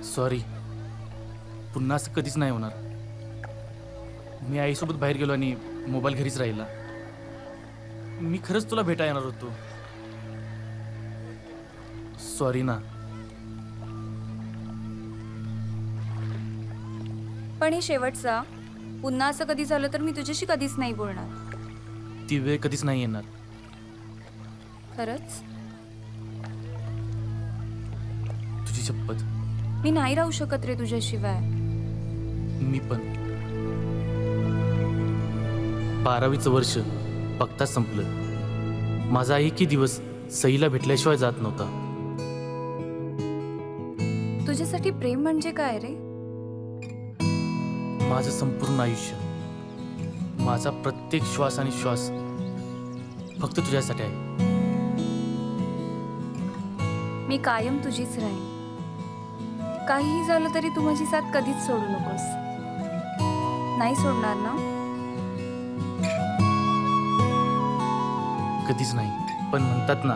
Sorry, पुन्हा असं कधीच नाही होणार. मी आईसोबत बाहेर गेलो आणि मोबाईल घरीच राहिला. मी खरंच तुला भेटायला येणार होतो. सॉरी ना. पण हे शेवटचा. पुन्हा असं कधी झालं तर मी तुझ्याशी कधीच नाही बोलणार. ती वेळ कधीच नाही येणार. खरंच तुझी शपथ. मी नाही राहू शकत रे तुझ्याशिवाय. मी पण. 12वीचं वर्ष बघताच संपलं. माझा एकही दिवस सईला भेटल्याशिवाय जात नव्हता. तुझ्यासाठी प्रेम म्हणजे काय रे? माझं संपूर्ण आयुष्य, माझा प्रत्येक श्वास आणि श्वास फक्त तुझ्यासाठी आहे. मी कायम तुझीच राहीन. काहीही झालं तरी तू माझी साथ कधीच सोडू नकोस. नाही सोडणार ना? कधीच नाही. पण म्हणतात ना,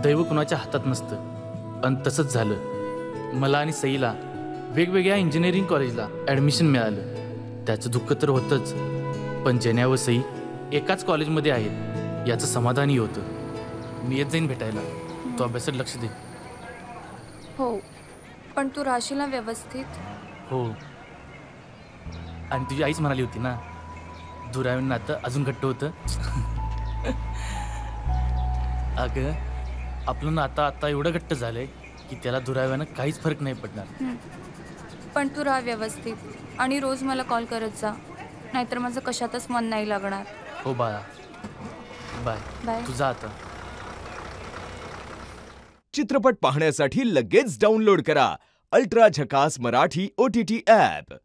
दैव कुणाच्या हातात नसतं. आणि तसंच झालं. मला आणि सईला वेगवेगळ्या इंजिनिअरिंग कॉलेजला ॲडमिशन मिळालं. त्याचं दुःख तर होतंच, पण जेन्या व सई एकाच कॉलेजमध्ये आहेत याचं समाधानही होतं. मी येत जाईन भेटायला. तू अभ्यासात लक्ष दे. हो, पण तू राहशील ना व्यवस्थित? हो. आणि तुझी आईच म्हणाली होती ना, दुरावीन नातं अजून घट्ट होतं. अगं, आपलं नातं आता एवढं घट्ट झालंय की त्याला दुराव्यानं काहीच फरक नाही पडणार. पण तू राहा व्यवस्थित आणि रोज मला कॉल करत जा, नाहीतर माझं कशातच मन नाही लागणार. हो बाळा. बाय. बाय. तू जा आता. चित्रपट पाहण्यासाठी लगेच डाउनलोड करा अल्ट्रा झकास मराठी OTT ॲप.